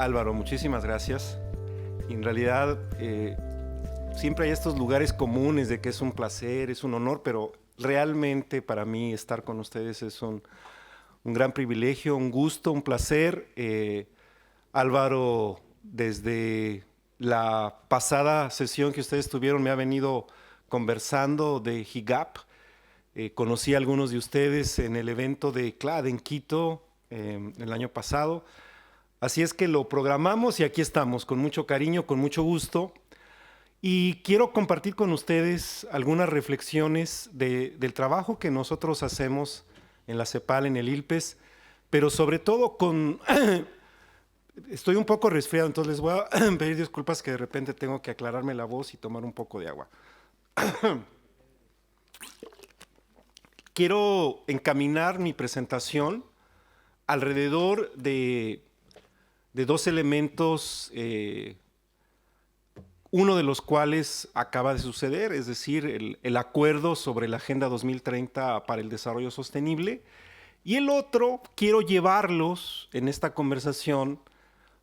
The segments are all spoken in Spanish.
Álvaro, muchísimas gracias. En realidad, siempre hay estos lugares comunes de que es un placer, es un honor, pero realmente para mí estar con ustedes es un gran privilegio, un gusto, un placer. Álvaro, desde la pasada sesión que ustedes tuvieron, me ha venido conversando de HIGAP. Conocí a algunos de ustedes en el evento de CLAD en Quito el año pasado. Así es que lo programamos y aquí estamos, con mucho cariño, con mucho gusto. Y quiero compartir con ustedes algunas reflexiones del trabajo que nosotros hacemos en la CEPAL, en el ILPES, pero sobre todo con... Estoy un poco resfriado, entonces les voy a pedir disculpas que de repente tengo que aclararme la voz y tomar un poco de agua. Quiero encaminar mi presentación alrededor de dos elementos, uno de los cuales acaba de suceder, es decir, el acuerdo sobre la Agenda 2030 para el Desarrollo Sostenible, y el otro, quiero llevarlos en esta conversación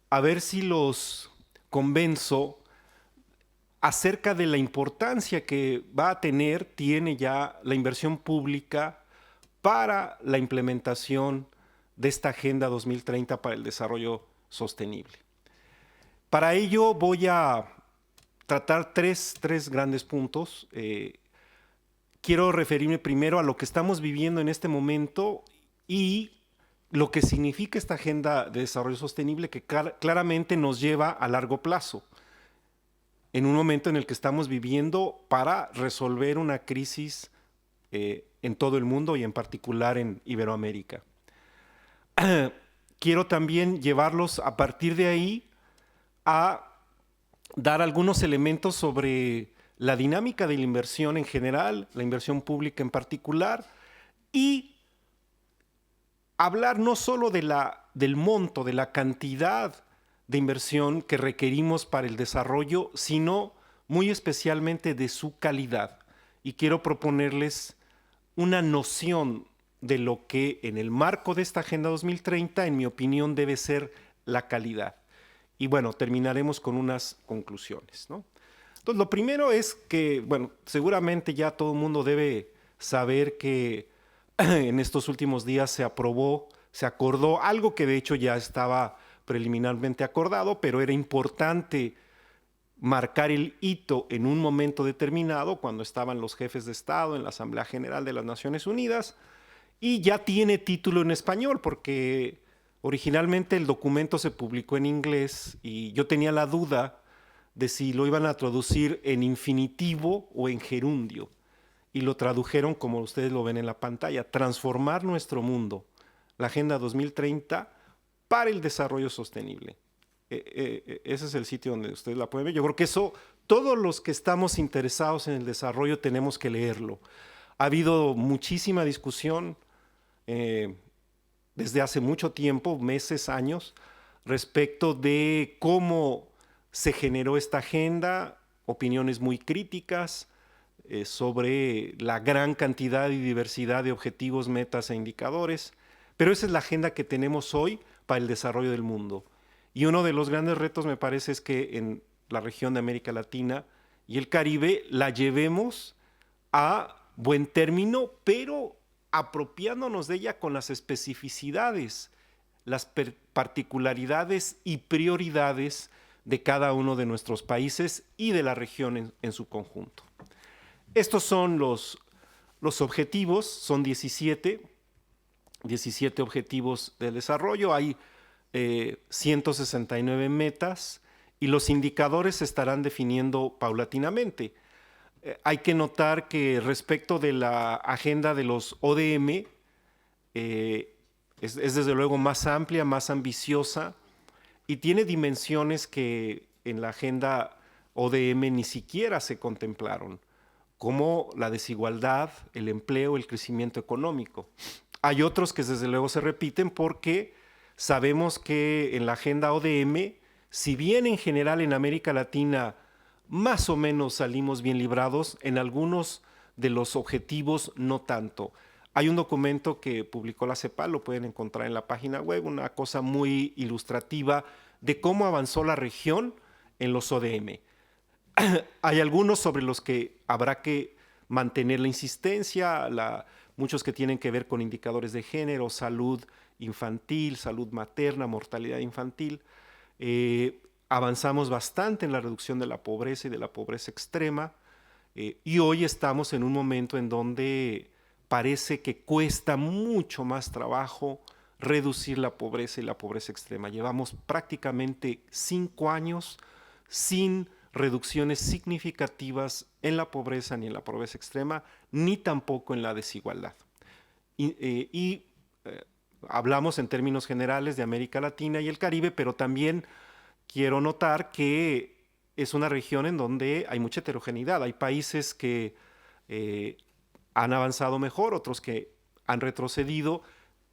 a ver si los convenzo acerca de la importancia que tiene ya la inversión pública para la implementación de esta Agenda 2030 para el Desarrollo Sostenible. Para ello voy a tratar tres grandes puntos. Quiero referirme primero a lo que estamos viviendo en este momento y lo que significa esta Agenda de Desarrollo Sostenible, que claramente nos lleva a largo plazo, en un momento en el que estamos viviendo para resolver una crisis en todo el mundo y en particular en Iberoamérica. Quiero también llevarlos a partir de ahí a dar algunos elementos sobre la dinámica de la inversión en general, la inversión pública en particular, y hablar no solo del monto, de la cantidad de inversión que requerimos para el desarrollo, sino muy especialmente de su calidad. Y quiero proponerles una noción de lo que en el marco de esta Agenda 2030, en mi opinión, debe ser la calidad. Y bueno, terminaremos con unas conclusiones, ¿no? Entonces, lo primero es que, bueno, seguramente ya todo el mundo debe saber que en estos últimos días se acordó algo que de hecho ya estaba preliminarmente acordado, pero era importante marcar el hito en un momento determinado, cuando estaban los jefes de Estado en la Asamblea General de las Naciones Unidas, y ya tiene título en español, porque originalmente el documento se publicó en inglés y yo tenía la duda de si lo iban a traducir en infinitivo o en gerundio. Y lo tradujeron, como ustedes lo ven en la pantalla: transformar nuestro mundo, la Agenda 2030 para el desarrollo sostenible. Ese es el sitio donde ustedes la pueden ver. Yo creo que eso, todos los que estamos interesados en el desarrollo tenemos que leerlo. Ha habido muchísima discusión desde hace mucho tiempo, meses, años, respecto de cómo se generó esta agenda, opiniones muy críticas sobre la gran cantidad y diversidad de objetivos, metas e indicadores, pero esa es la agenda que tenemos hoy para el desarrollo del mundo. Y uno de los grandes retos, me parece, es que en la región de América Latina y el Caribe la llevemos a buen término, pero apropiándonos de ella con las especificidades, las particularidades y prioridades de cada uno de nuestros países y de la región en su conjunto. Estos son los objetivos, son 17 objetivos de desarrollo, hay 169 metas y los indicadores se estarán definiendo paulatinamente. Hay que notar que respecto de la agenda de los ODM, es desde luego más amplia, más ambiciosa y tiene dimensiones que en la agenda ODM ni siquiera se contemplaron, como la desigualdad, el empleo, el crecimiento económico. Hay otros que desde luego se repiten porque sabemos que en la agenda ODM, si bien en general en América Latina más o menos salimos bien librados, en algunos de los objetivos no tanto. Hay un documento que publicó la CEPAL, lo pueden encontrar en la página web, una cosa muy ilustrativa de cómo avanzó la región en los ODM. Hay algunos sobre los que habrá que mantener la insistencia, muchos que tienen que ver con indicadores de género, salud infantil, salud materna, mortalidad infantil. Avanzamos bastante en la reducción de la pobreza y de la pobreza extrema, y hoy estamos en un momento en donde parece que cuesta mucho más trabajo reducir la pobreza y la pobreza extrema. Llevamos prácticamente 5 años sin reducciones significativas en la pobreza ni en la pobreza extrema, ni tampoco en la desigualdad. Hablamos en términos generales de América Latina y el Caribe, pero también quiero notar que es una región en donde hay mucha heterogeneidad. Hay países que han avanzado mejor, otros que han retrocedido.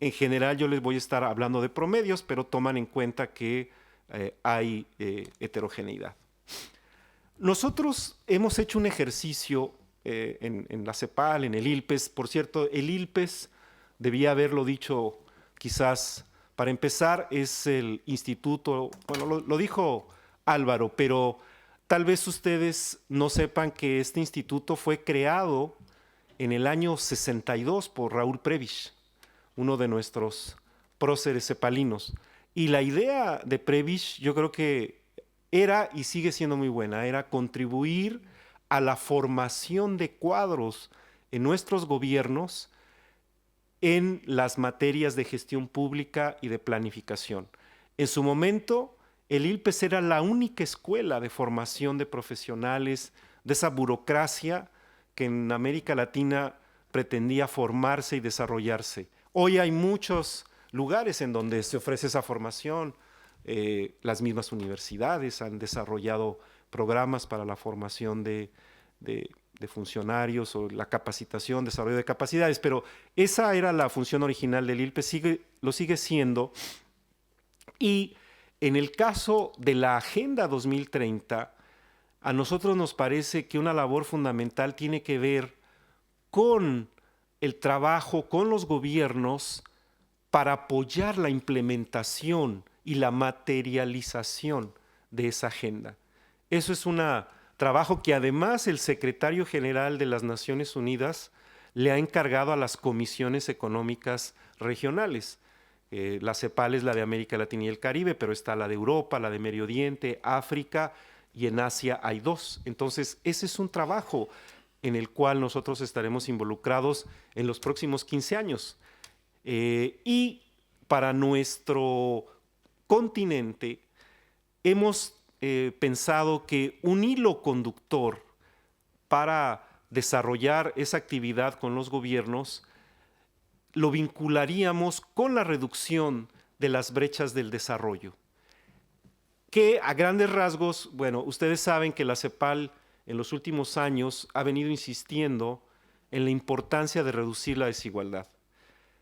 En general yo les voy a estar hablando de promedios, pero toman en cuenta que hay heterogeneidad. Nosotros hemos hecho un ejercicio en la CEPAL, en el ILPES. Por cierto, el ILPES, debía haberlo dicho quizás para empezar, es el instituto, bueno, lo dijo Álvaro, pero tal vez ustedes no sepan que este instituto fue creado en el año 62 por Raúl Prebisch, uno de nuestros próceres cepalinos. Y la idea de Prebisch, yo creo que era y sigue siendo muy buena, era contribuir a la formación de cuadros en nuestros gobiernos en las materias de gestión pública y de planificación. En su momento, el ILPES era la única escuela de formación de profesionales de esa burocracia que en América Latina pretendía formarse y desarrollarse. Hoy hay muchos lugares en donde se ofrece esa formación. Las mismas universidades han desarrollado programas para la formación de funcionarios o la capacitación, desarrollo de capacidades, pero esa era la función original del ILPES, lo sigue siendo. Y en el caso de la Agenda 2030, a nosotros nos parece que una labor fundamental tiene que ver con el trabajo con los gobiernos para apoyar la implementación y la materialización de esa agenda. Eso es un trabajo que además el secretario general de las Naciones Unidas le ha encargado a las comisiones económicas regionales. La CEPAL es la de América Latina y el Caribe, pero está la de Europa, la de Medio Oriente, África, y en Asia hay 2. Entonces, ese es un trabajo en el cual nosotros estaremos involucrados en los próximos 15 años. Y para nuestro continente hemos pensado que un hilo conductor para desarrollar esa actividad con los gobiernos lo vincularíamos con la reducción de las brechas del desarrollo. Que a grandes rasgos, bueno, ustedes saben que la CEPAL en los últimos años ha venido insistiendo en la importancia de reducir la desigualdad.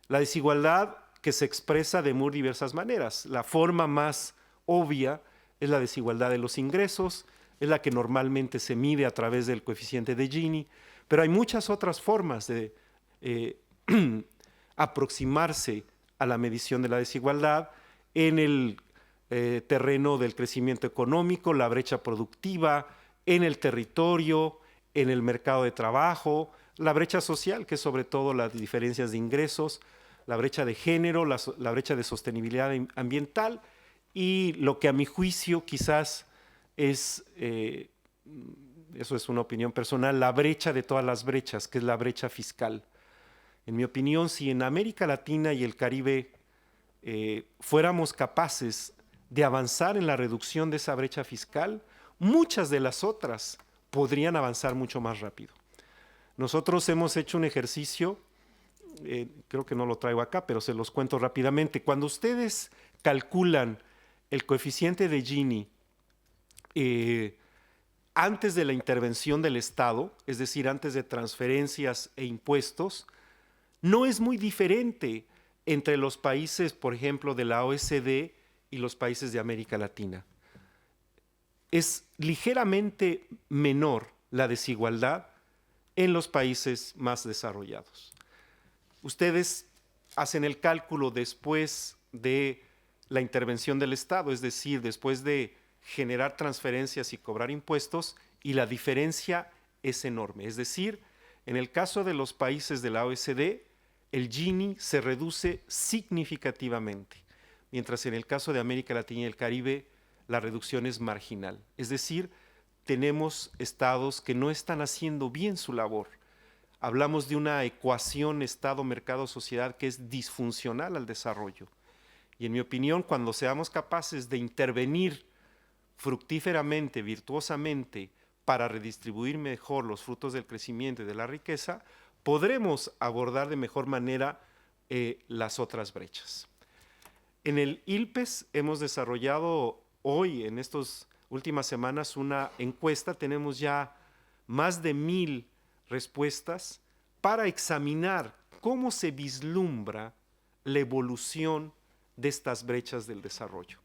La desigualdad que se expresa de muy diversas maneras. La forma más obvia es la desigualdad de los ingresos, es la que normalmente se mide a través del coeficiente de Gini, pero hay muchas otras formas de aproximarse a la medición de la desigualdad en el terreno del crecimiento económico, la brecha productiva, en el territorio, en el mercado de trabajo, la brecha social, que es sobre todo las diferencias de ingresos, la brecha de género, la brecha de sostenibilidad ambiental y lo que a mi juicio quizás es, eso es una opinión personal, la brecha de todas las brechas, que es la brecha fiscal. En mi opinión, si en América Latina y el Caribe fuéramos capaces de avanzar en la reducción de esa brecha fiscal, muchas de las otras podrían avanzar mucho más rápido. Nosotros hemos hecho un ejercicio, creo que no lo traigo acá, pero se los cuento rápidamente. Cuando ustedes calculan el coeficiente de Gini antes de la intervención del Estado, es decir, antes de transferencias e impuestos, no es muy diferente entre los países, por ejemplo, de la OECD y los países de América Latina. Es ligeramente menor la desigualdad en los países más desarrollados. Ustedes hacen el cálculo después de la intervención del Estado, es decir, después de generar transferencias y cobrar impuestos, y la diferencia es enorme. Es decir, en el caso de los países de la OECD, el Gini se reduce significativamente, mientras en el caso de América Latina y el Caribe, la reducción es marginal. Es decir, tenemos estados que no están haciendo bien su labor. Hablamos de una ecuación Estado-Mercado-Sociedad que es disfuncional al desarrollo. Y en mi opinión, cuando seamos capaces de intervenir fructíferamente, virtuosamente, para redistribuir mejor los frutos del crecimiento y de la riqueza, podremos abordar de mejor manera las otras brechas. En el ILPES hemos desarrollado hoy, en estas últimas semanas, una encuesta. Tenemos ya más de 1000 respuestas para examinar cómo se vislumbra la evolución de estas brechas del desarrollo.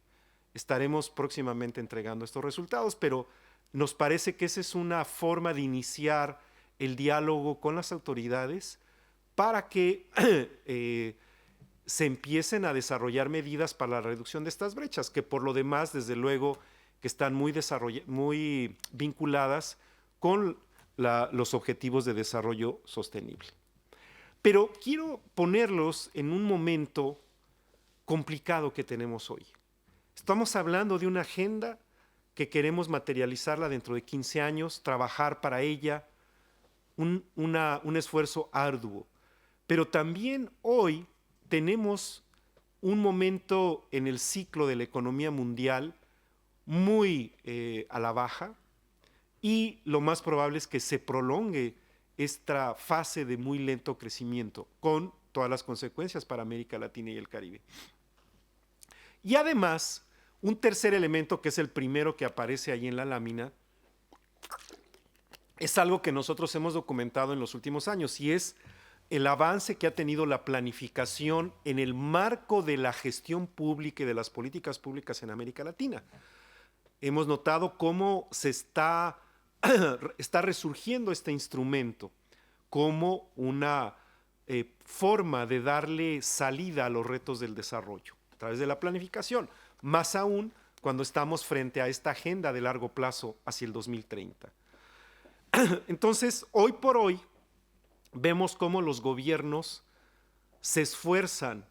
Estaremos próximamente entregando estos resultados, pero nos parece que esa es una forma de iniciar el diálogo con las autoridades para que se empiecen a desarrollar medidas para la reducción de estas brechas, que por lo demás, desde luego, que están muy vinculadas con los objetivos de desarrollo sostenible. Pero quiero ponerlos en un momento complicado que tenemos hoy. Estamos hablando de una agenda que queremos materializarla dentro de 15 años, trabajar para ella, un esfuerzo arduo. Pero también hoy tenemos un momento en el ciclo de la economía mundial muy a la baja, y lo más probable es que se prolongue esta fase de muy lento crecimiento, con todas las consecuencias para América Latina y el Caribe. Y además, un tercer elemento, que es el primero que aparece ahí en la lámina, es algo que nosotros hemos documentado en los últimos años, y es el avance que ha tenido la planificación en el marco de la gestión pública y de las políticas públicas en América Latina. Hemos notado cómo se está resurgiendo este instrumento como una forma de darle salida a los retos del desarrollo a través de la planificación, más aún cuando estamos frente a esta agenda de largo plazo hacia el 2030. Entonces, hoy por hoy, vemos cómo los gobiernos se esfuerzan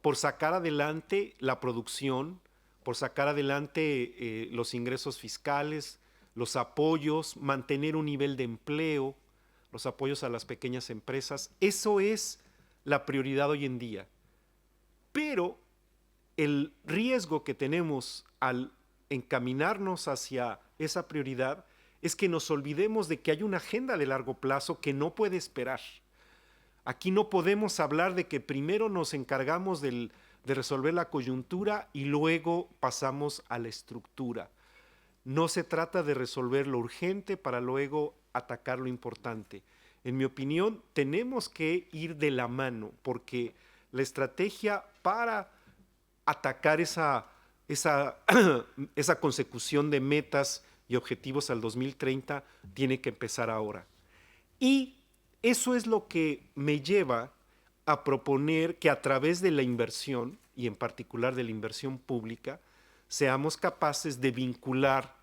por sacar adelante la producción, por sacar adelante los ingresos fiscales, los apoyos, mantener un nivel de empleo, los apoyos a las pequeñas empresas. Eso es la prioridad hoy en día. Pero el riesgo que tenemos al encaminarnos hacia esa prioridad es que nos olvidemos de que hay una agenda de largo plazo que no puede esperar. Aquí no podemos hablar de que primero nos encargamos de resolver la coyuntura y luego pasamos a la estructura. No se trata de resolver lo urgente para luego atacar lo importante. En mi opinión, tenemos que ir de la mano, porque la estrategia para atacar esa consecución de metas y objetivos al 2030 tiene que empezar ahora. Y eso es lo que me lleva a proponer que a través de la inversión, y en particular de la inversión pública, seamos capaces de vincular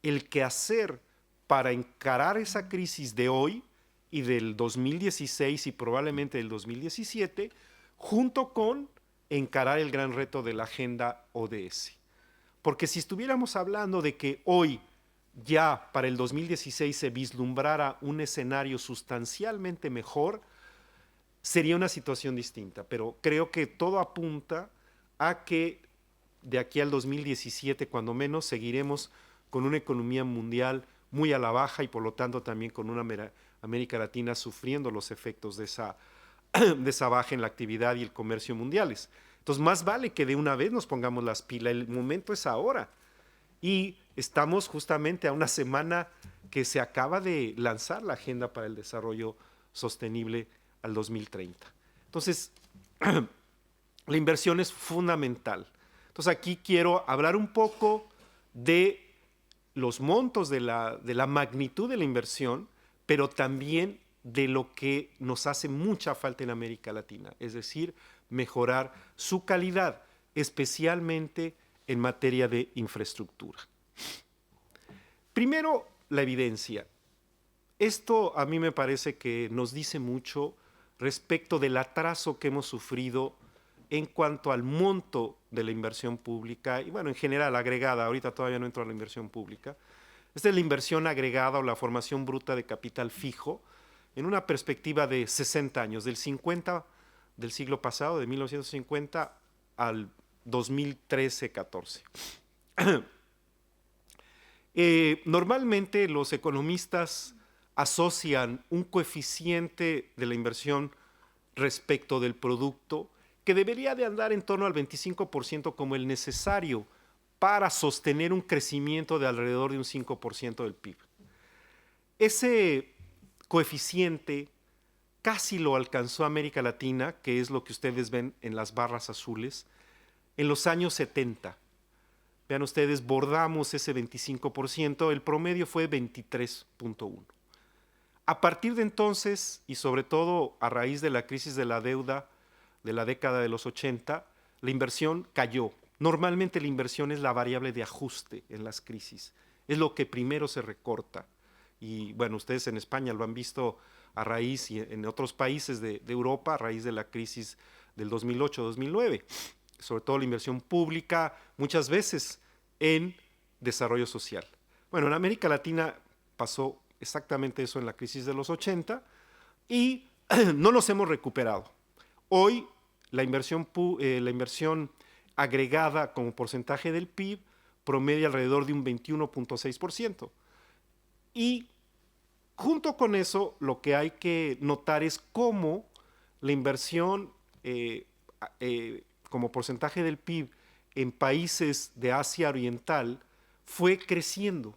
el quehacer para encarar esa crisis de hoy y del 2016 y probablemente del 2017, junto con encarar el gran reto de la agenda ODS. Porque si estuviéramos hablando de que hoy ya para el 2016 se vislumbrara un escenario sustancialmente mejor, sería una situación distinta. Pero creo que todo apunta a que de aquí al 2017, cuando menos, seguiremos con una economía mundial muy a la baja y por lo tanto también con una América Latina sufriendo los efectos de esa baja en la actividad y el comercio mundiales. Entonces, más vale que de una vez nos pongamos las pilas. El momento es ahora. Y estamos justamente a una semana que se acaba de lanzar la Agenda para el Desarrollo Sostenible al 2030. Entonces, la inversión es fundamental. Entonces, aquí quiero hablar un poco de los montos, de la magnitud de la inversión, pero también de lo que nos hace mucha falta en América Latina, es decir, mejorar su calidad. especialmente en materia de infraestructura. Primero, la evidencia. Esto a mí me parece que nos dice mucho respecto del atraso que hemos sufrido en cuanto al monto de la inversión pública y, bueno, en general agregada. Ahorita todavía no entro a la inversión pública. Esta es la inversión agregada o la formación bruta de capital fijo en una perspectiva de 60 años, del 50 del siglo pasado, de 1950 al 2013-14. Normalmente los economistas asocian un coeficiente de la inversión respecto del producto que debería de andar en torno al 25% como el necesario para sostener un crecimiento de alrededor de un 5% del PIB. Ese coeficiente casi lo alcanzó América Latina, que es lo que ustedes ven en las barras azules, en los años 70. Vean ustedes, bordamos ese 25%, el promedio fue 23.1. A partir de entonces, y sobre todo a raíz de la crisis de la deuda de la década de los 80, la inversión cayó. Normalmente la inversión es la variable de ajuste en las crisis. Es lo que primero se recorta. Y bueno, ustedes en España lo han visto a raíz y en otros países de Europa a raíz de la crisis del 2008-2009. Sobre todo la inversión pública, muchas veces en desarrollo social. Bueno, en América Latina pasó exactamente eso en la crisis de los 80 y no nos hemos recuperado. Hoy la inversión agregada como porcentaje del PIB promedia alrededor de un 21.6%. Y junto con eso, lo que hay que notar es cómo la inversión como porcentaje del PIB en países de Asia Oriental fue creciendo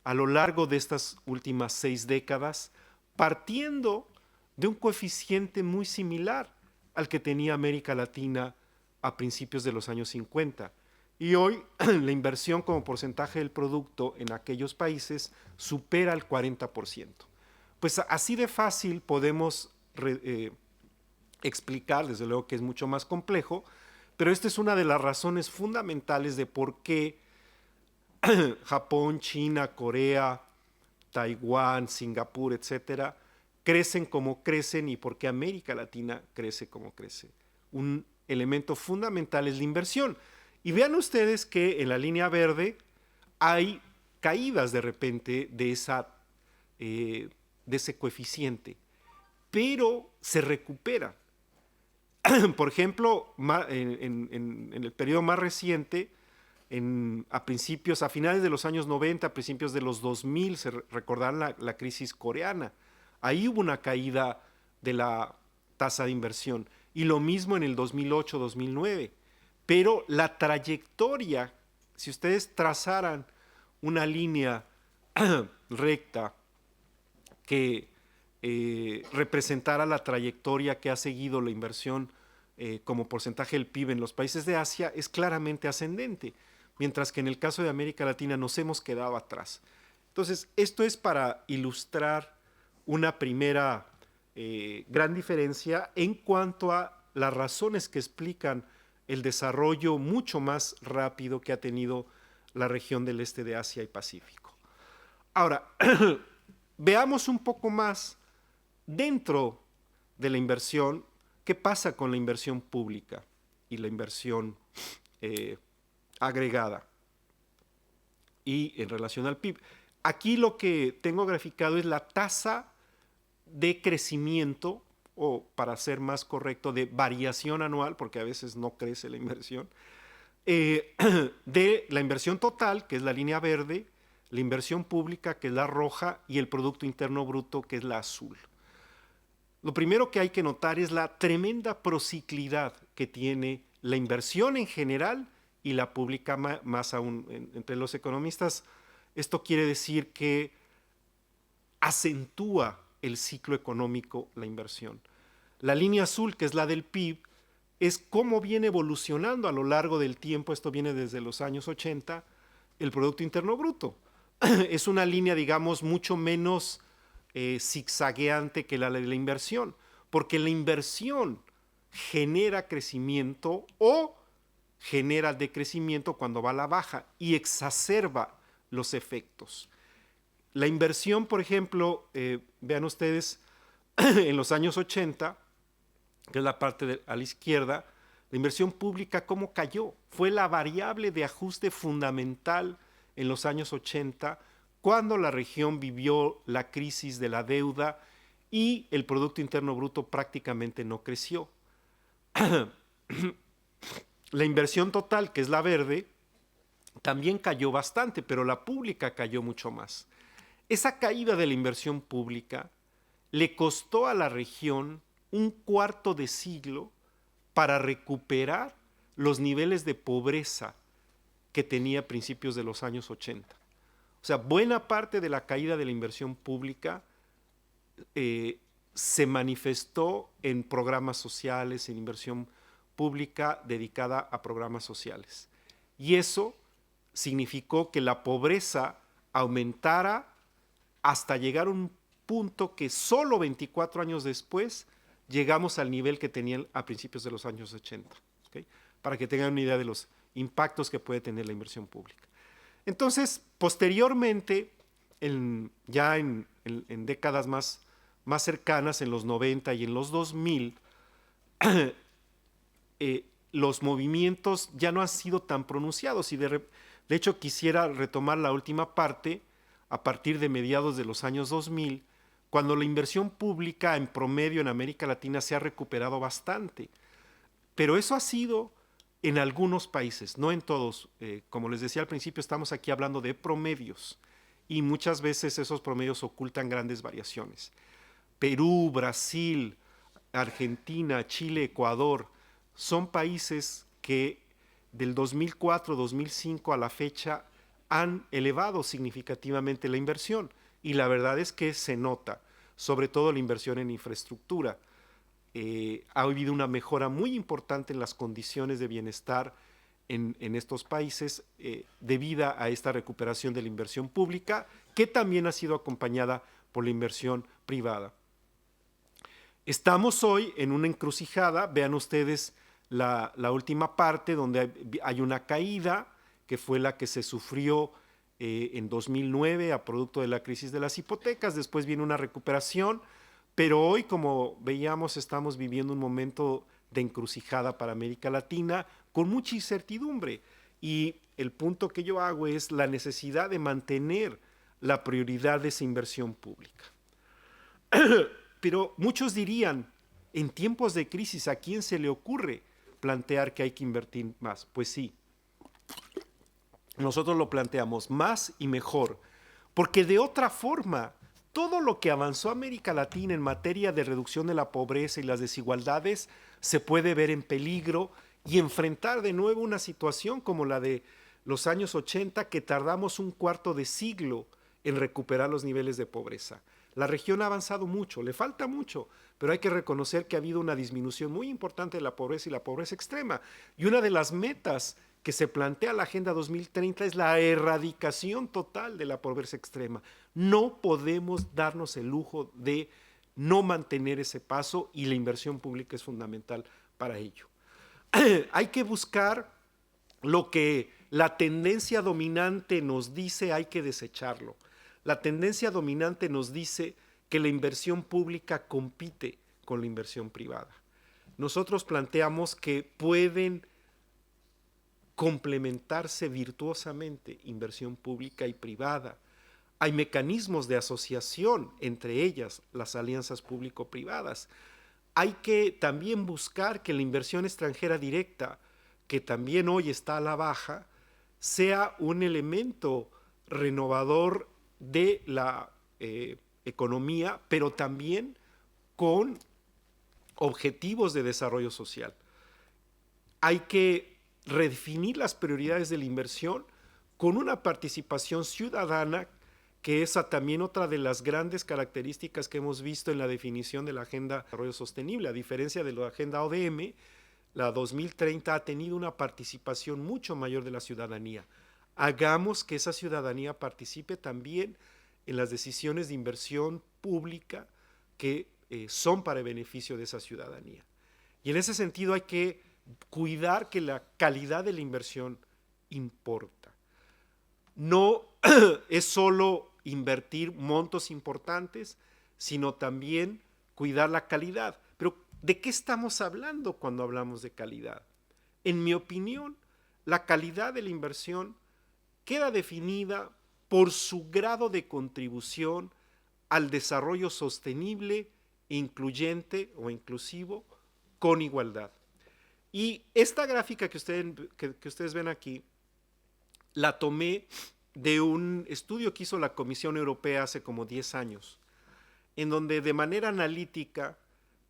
a lo largo de estas últimas 6 décadas, partiendo de un coeficiente muy similar al que tenía América Latina a principios de los años 50. Y hoy la inversión como porcentaje del producto en aquellos países supera el 40%. Pues así de fácil podemos explicar, desde luego que es mucho más complejo, pero esta es una de las razones fundamentales de por qué Japón, China, Corea, Taiwán, Singapur, etcétera, crecen como crecen y por qué América Latina crece como crece. Un elemento fundamental es la inversión. Y vean ustedes que en la línea verde hay caídas de repente de ese coeficiente, pero se recupera. Por ejemplo, en el periodo más reciente, a finales de los años 90, a principios de los 2000, se recordarán la crisis coreana. Ahí hubo una caída de la tasa de inversión. Y lo mismo en el 2008-2009. Pero la trayectoria, si ustedes trazaran una línea recta que representara la trayectoria que ha seguido la inversión como porcentaje del PIB en los países de Asia, es claramente ascendente, mientras que en el caso de América Latina nos hemos quedado atrás. Entonces, esto es para ilustrar una primera gran diferencia en cuanto a las razones que explican el desarrollo mucho más rápido que ha tenido la región del este de Asia y Pacífico. Ahora, veamos un poco más dentro de la inversión, qué pasa con la inversión pública y la inversión agregada y en relación al PIB. Aquí lo que tengo graficado es la tasa de crecimiento, o para ser más correcto, de variación anual, porque a veces no crece la inversión, de la inversión total, que es la línea verde, la inversión pública, que es la roja, y el Producto Interno Bruto, que es la azul. Lo primero que hay que notar es la tremenda prociclidad que tiene la inversión en general y la pública más aún. Entre los economistas, esto quiere decir que acentúa el ciclo económico la inversión. La línea azul, que es la del PIB, es cómo viene evolucionando a lo largo del tiempo, esto viene desde los años 80, el Producto Interno Bruto. Es una línea, digamos, mucho menos zigzagueante que la de la inversión, porque la inversión genera crecimiento o genera decrecimiento cuando va a la baja y exacerba los efectos. La inversión, por ejemplo, vean ustedes, en los años 80, que es la parte a la izquierda, la inversión pública, ¿cómo cayó? Fue la variable de ajuste fundamental en los años 80, cuando la región vivió la crisis de la deuda y el Producto Interno Bruto prácticamente no creció. La inversión total, que es la verde, también cayó bastante, pero la pública cayó mucho más. Esa caída de la inversión pública le costó a la región un cuarto de siglo para recuperar los niveles de pobreza que tenía a principios de los años 80. O sea, buena parte de la caída de la inversión pública se manifestó en programas sociales, en inversión pública dedicada a programas sociales. Y eso significó que la pobreza aumentara hasta llegar a un punto que solo 24 años después llegamos al nivel que tenían a principios de los años 80, ¿okay? Para que tengan una idea de los impactos que puede tener la inversión pública. Entonces, posteriormente, ya en décadas más cercanas, en los 90 y en los 2000, los movimientos ya no han sido tan pronunciados y de hecho quisiera retomar la última parte a partir de mediados de los años 2000, cuando la inversión pública en promedio en América Latina se ha recuperado bastante. Pero eso ha sido en algunos países, no en todos. Como les decía al principio, estamos aquí hablando de promedios y muchas veces esos promedios ocultan grandes variaciones. Perú, Brasil, Argentina, Chile, Ecuador, son países que del 2004-2005 a la fecha han elevado significativamente la inversión y la verdad es que se nota, sobre todo la inversión en infraestructura. Ha habido una mejora muy importante en las condiciones de bienestar en estos países debida a esta recuperación de la inversión pública, que también ha sido acompañada por la inversión privada. Estamos hoy en una encrucijada, vean ustedes la última parte donde hay una caída, que fue la que se sufrió en 2009 a producto de la crisis de las hipotecas, después viene una recuperación, pero hoy, como veíamos, estamos viviendo un momento de encrucijada para América Latina con mucha incertidumbre. Y el punto que yo hago es la necesidad de mantener la prioridad de esa inversión pública. Pero muchos dirían, en tiempos de crisis, ¿a quién se le ocurre plantear que hay que invertir más? Pues sí, nosotros lo planteamos más y mejor, porque de otra forma, todo lo que avanzó América Latina en materia de reducción de la pobreza y las desigualdades se puede ver en peligro y enfrentar de nuevo una situación como la de los años 80, que tardamos un cuarto de siglo en recuperar los niveles de pobreza. La región ha avanzado mucho, le falta mucho, pero hay que reconocer que ha habido una disminución muy importante de la pobreza y la pobreza extrema. Y una de las metas que se plantea la Agenda 2030 es la erradicación total de la pobreza extrema. No podemos darnos el lujo de no mantener ese paso y la inversión pública es fundamental para ello. Hay que buscar lo que la tendencia dominante nos dice, hay que desecharlo. La tendencia dominante nos dice que la inversión pública compite con la inversión privada. Nosotros planteamos que pueden complementarse virtuosamente inversión pública y privada. Hay mecanismos de asociación, entre ellas las alianzas público-privadas. Hay que también buscar que la inversión extranjera directa, que también hoy está a la baja, sea un elemento renovador de la economía, pero también con objetivos de desarrollo social. Hay que redefinir las prioridades de la inversión con una participación ciudadana, que es también otra de las grandes características que hemos visto en la definición de la Agenda de Desarrollo Sostenible. A diferencia de la Agenda ODM, la 2030 ha tenido una participación mucho mayor de la ciudadanía. Hagamos que esa ciudadanía participe también en las decisiones de inversión pública que son para el beneficio de esa ciudadanía. Y en ese sentido hay que cuidar que la calidad de la inversión importa. No es solo invertir montos importantes, sino también cuidar la calidad. Pero ¿de qué estamos hablando cuando hablamos de calidad? En mi opinión, la calidad de la inversión queda definida por su grado de contribución al desarrollo sostenible, incluyente o inclusivo, con igualdad. Y esta gráfica que ustedes ven aquí, la tomé de un estudio que hizo la Comisión Europea hace como 10 años, en donde de manera analítica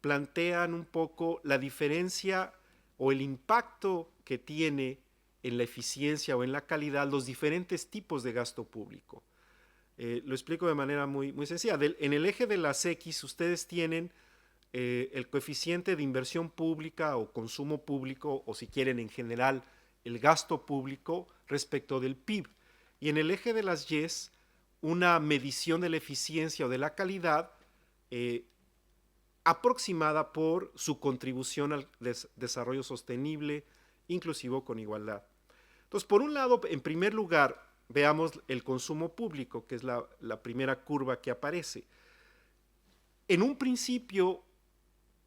plantean un poco la diferencia o el impacto que tiene en la eficiencia o en la calidad los diferentes tipos de gasto público. Lo explico de manera muy sencilla. En el eje de las X ustedes tienen el coeficiente de inversión pública o consumo público, o si quieren en general el gasto público respecto del PIB. Y en el eje de las Y, una medición de la eficiencia o de la calidad aproximada por su contribución al desarrollo sostenible, inclusivo con igualdad. Entonces, por un lado, en primer lugar, veamos el consumo público, que es la primera curva que aparece. En un principio,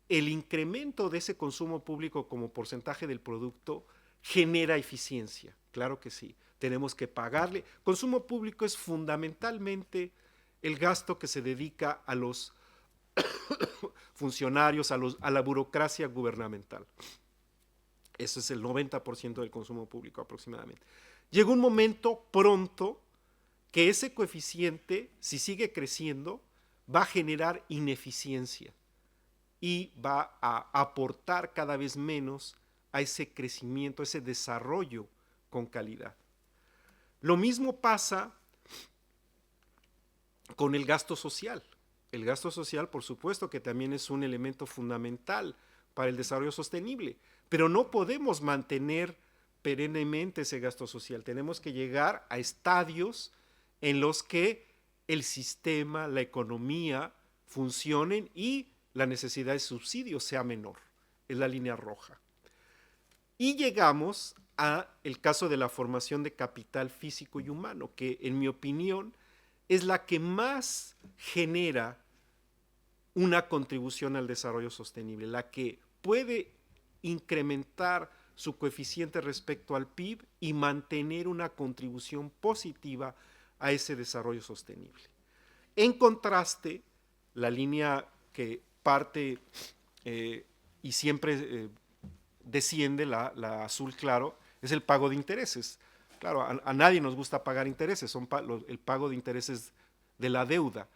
el incremento de ese consumo público como porcentaje del producto genera eficiencia, claro que sí. Tenemos que pagarle. Consumo público es fundamentalmente el gasto que se dedica a los funcionarios, a la burocracia gubernamental. Eso es el 90% del consumo público aproximadamente. Llega un momento pronto que ese coeficiente, si sigue creciendo, va a generar ineficiencia y va a aportar cada vez menos a ese crecimiento, a ese desarrollo con calidad. Lo mismo pasa con el gasto social. El gasto social, por supuesto, que también es un elemento fundamental para el desarrollo sostenible, pero no podemos mantener perennemente ese gasto social. Tenemos que llegar a estadios en los que el sistema, la economía funcionen y la necesidad de subsidios sea menor. Es la línea roja. Y llegamos a el caso de la formación de capital físico y humano, que en mi opinión es la que más genera una contribución al desarrollo sostenible, la que puede incrementar su coeficiente respecto al PIB y mantener una contribución positiva a ese desarrollo sostenible. En contraste, la línea que parte y siempre desciende, la azul claro, es el pago de intereses. Claro, a nadie nos gusta pagar intereses, son el pago de intereses de la deuda,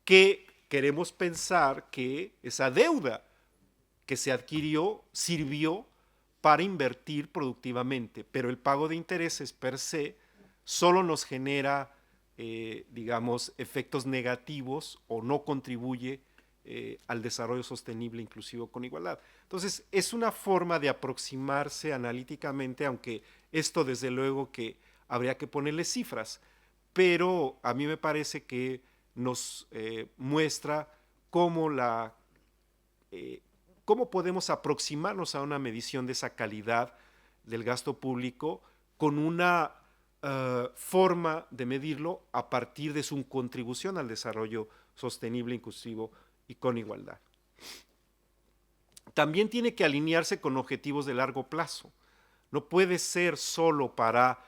que queremos pensar que esa deuda que se adquirió sirvió para invertir productivamente, pero el pago de intereses per se solo nos genera, digamos, efectos negativos o no contribuye al desarrollo sostenible inclusivo con igualdad. Entonces, es una forma de aproximarse analíticamente, aunque esto desde luego que habría que ponerle cifras, pero a mí me parece que nos muestra cómo cómo podemos aproximarnos a una medición de esa calidad del gasto público con una forma de medirlo a partir de su contribución al desarrollo sostenible, inclusivo y con igualdad. También tiene que alinearse con objetivos de largo plazo. No puede ser solo para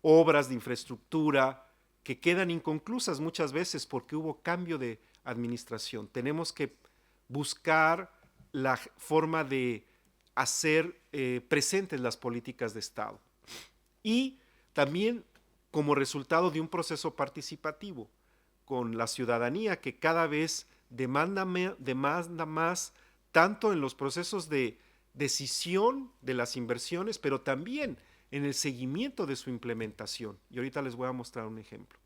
obras de infraestructura que quedan inconclusas muchas veces porque hubo cambio de administración. Tenemos que buscar la forma de hacer presentes las políticas de Estado. Y también como resultado de un proceso participativo con la ciudadanía que cada vez demanda más tanto en los procesos de decisión de las inversiones, pero también en el seguimiento de su implementación. Y ahorita les voy a mostrar un ejemplo.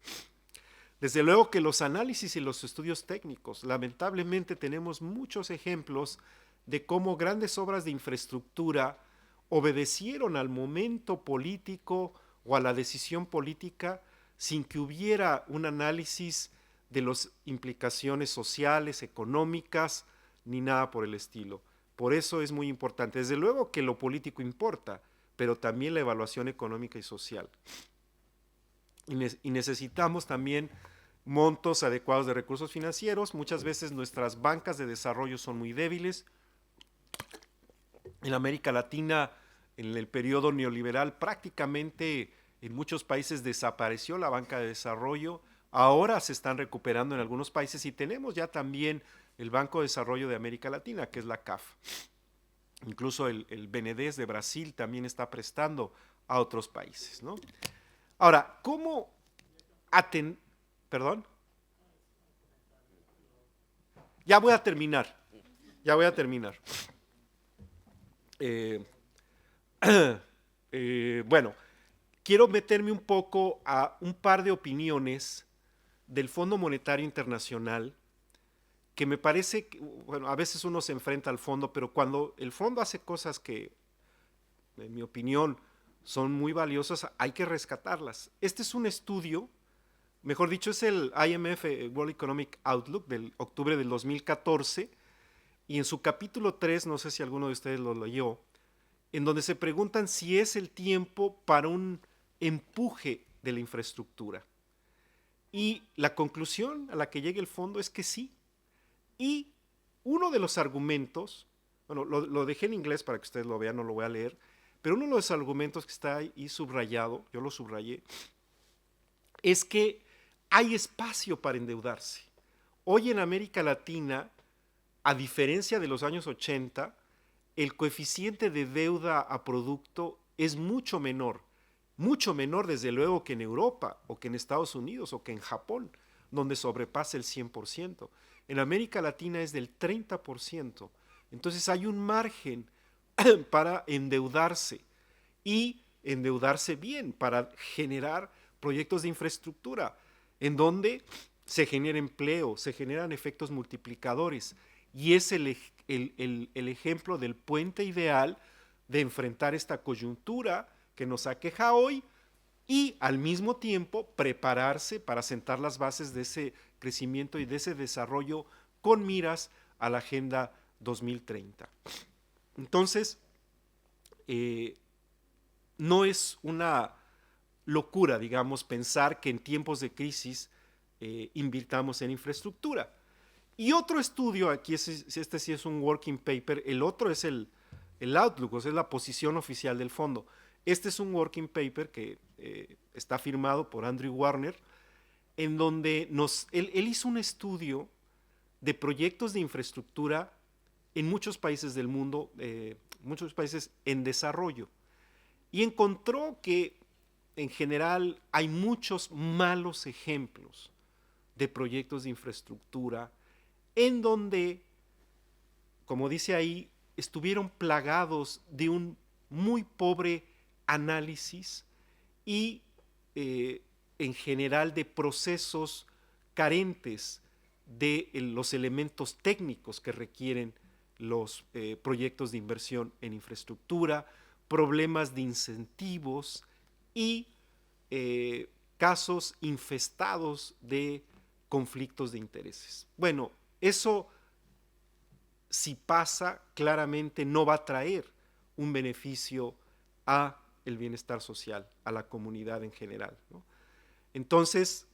Desde luego que los análisis y los estudios técnicos, lamentablemente tenemos muchos ejemplos de cómo grandes obras de infraestructura obedecieron al momento político o a la decisión política sin que hubiera un análisis de las implicaciones sociales, económicas, ni nada por el estilo. Por eso es muy importante. Desde luego que lo político importa, pero también la evaluación económica y social. Y necesitamos también montos adecuados de recursos financieros. Muchas veces nuestras bancas de desarrollo son muy débiles. En América Latina, en el periodo neoliberal, prácticamente en muchos países desapareció la banca de desarrollo. Ahora se están recuperando en algunos países y tenemos ya también el Banco de Desarrollo de América Latina, que es la CAF. Incluso el BNDES de Brasil también está prestando a otros países, ¿no? Ahora, ¿cómo atender? ¿Perdón? Ya voy a terminar. Ya voy a terminar. Eh, bueno, quiero meterme un poco a un par de opiniones del Fondo Monetario Internacional que me parece, bueno, a veces uno se enfrenta al fondo, pero cuando el fondo hace cosas que, en mi opinión, son muy valiosas, hay que rescatarlas. Este es un estudio, mejor dicho, es el IMF World Economic Outlook del octubre del 2014, y en su capítulo 3, no sé si alguno de ustedes lo leyó, en donde se preguntan si es el tiempo para un empuje de la infraestructura. Y la conclusión a la que llega el fondo es que sí. Y uno de los argumentos, bueno, lo dejé en inglés para que ustedes lo vean, no lo voy a leer, pero uno de los argumentos que está ahí subrayado, yo lo subrayé, es que hay espacio para endeudarse. Hoy en América Latina, a diferencia de los años 80, el coeficiente de deuda a producto es mucho menor desde luego que en Europa o que en Estados Unidos o que en Japón, donde sobrepasa el 100%. En América Latina es del 30%. Entonces hay un margen para endeudarse y endeudarse bien, para generar proyectos de infraestructura en donde se genera empleo, se generan efectos multiplicadores y es el ejemplo del puente ideal de enfrentar esta coyuntura que nos aqueja hoy y al mismo tiempo prepararse para sentar las bases de ese crecimiento y de ese desarrollo con miras a la Agenda 2030. Entonces, no es una locura, digamos, pensar que en tiempos de crisis invirtamos en infraestructura. Y otro estudio, aquí este sí es un working paper, el otro es el Outlook, o sea, es la posición oficial del fondo. Este es un working paper que está firmado por Andrew Warner, en donde él hizo un estudio de proyectos de infraestructura en muchos países del mundo, muchos países en desarrollo, y encontró que en general hay muchos malos ejemplos de proyectos de infraestructura en donde, como dice ahí, estuvieron plagados de un muy pobre análisis y en general de procesos carentes de los elementos técnicos que requieren los proyectos de inversión en infraestructura, problemas de incentivos y casos infestados de conflictos de intereses. Bueno, eso, si pasa, claramente no va a traer un beneficio a el bienestar social, a la comunidad en general, ¿no? Entonces,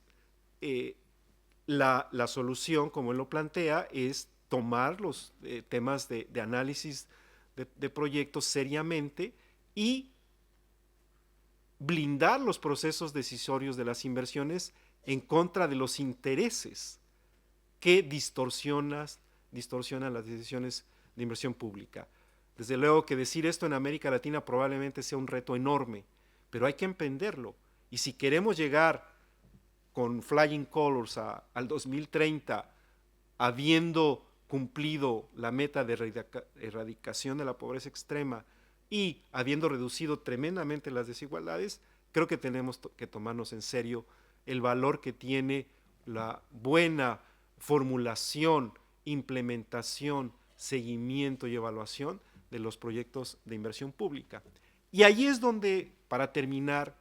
la solución, como él lo plantea, es tomar los temas de análisis de proyectos seriamente y blindar los procesos decisorios de las inversiones en contra de los intereses que distorsionan las decisiones de inversión pública. Desde luego que decir esto en América Latina probablemente sea un reto enorme, pero hay que emprenderlo. Y si queremos llegar con flying colors al 2030, habiendo cumplido la meta de erradicación de la pobreza extrema y habiendo reducido tremendamente las desigualdades, creo que tenemos que tomarnos en serio el valor que tiene la buena formulación, implementación, seguimiento y evaluación de los proyectos de inversión pública. Y ahí es donde, para terminar,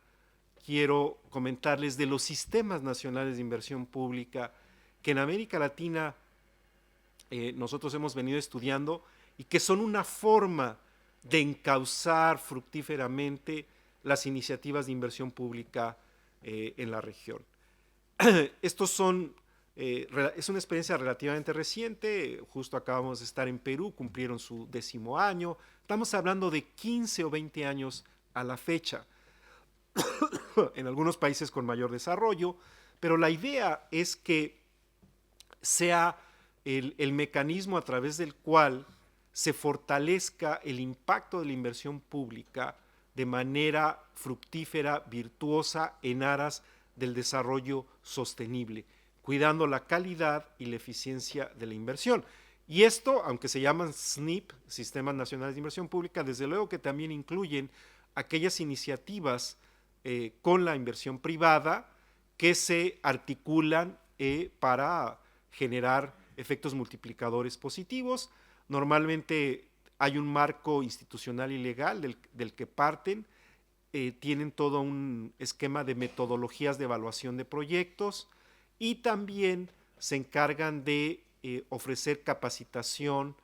quiero comentarles de los sistemas nacionales de inversión pública que en América Latina nosotros hemos venido estudiando y que son una forma de encauzar fructíferamente las iniciativas de inversión pública en la región. Estos son, es una experiencia relativamente reciente, justo acabamos de estar en Perú, cumplieron su 10º año, estamos hablando de 15 o 20 años a la fecha, en algunos países con mayor desarrollo, pero la idea es que sea el mecanismo a través del cual se fortalezca el impacto de la inversión pública de manera fructífera, virtuosa, en aras del desarrollo sostenible, cuidando la calidad y la eficiencia de la inversión. Y esto, aunque se llaman SNIP, Sistemas Nacionales de Inversión Pública, desde luego que también incluyen aquellas iniciativas con la inversión privada que se articulan para generar efectos multiplicadores positivos. Normalmente hay un marco institucional y legal del que parten, tienen todo un esquema de metodologías de evaluación de proyectos y también se encargan de ofrecer capacitación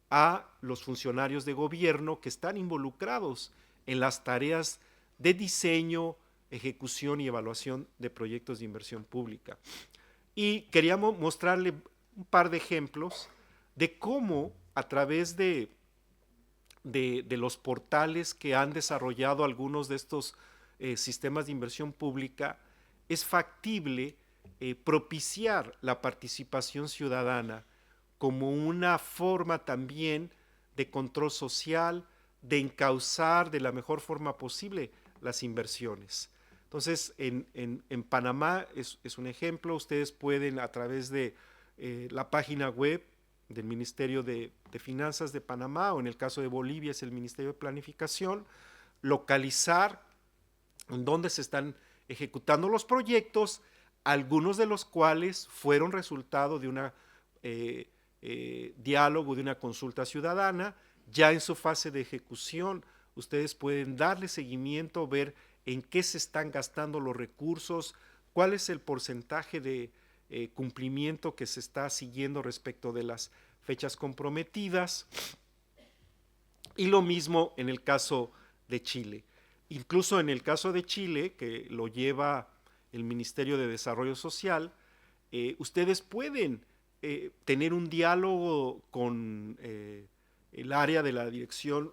a los funcionarios de gobierno que están involucrados en las tareas de diseño, ejecución y evaluación de proyectos de inversión pública. Y queríamos mostrarle un par de ejemplos de cómo a través de los portales que han desarrollado algunos de estos sistemas de inversión pública, es factible propiciar la participación ciudadana como una forma también de control social, de encauzar de la mejor forma posible las inversiones. Entonces, en Panamá es un ejemplo, ustedes pueden a través de la página web del Ministerio de Finanzas de Panamá, o en el caso de Bolivia es el Ministerio de Planificación, localizar en dónde se están ejecutando los proyectos, algunos de los cuales fueron resultado de un diálogo, de una consulta ciudadana. Ya en su fase de ejecución, ustedes pueden darle seguimiento, ver en qué se están gastando los recursos, cuál es el porcentaje de cumplimiento que se está siguiendo respecto de las fechas comprometidas. Y lo mismo en el caso de Chile. Incluso en el caso de Chile, que lo lleva el Ministerio de Desarrollo Social, ustedes pueden tener un diálogo con el área de la dirección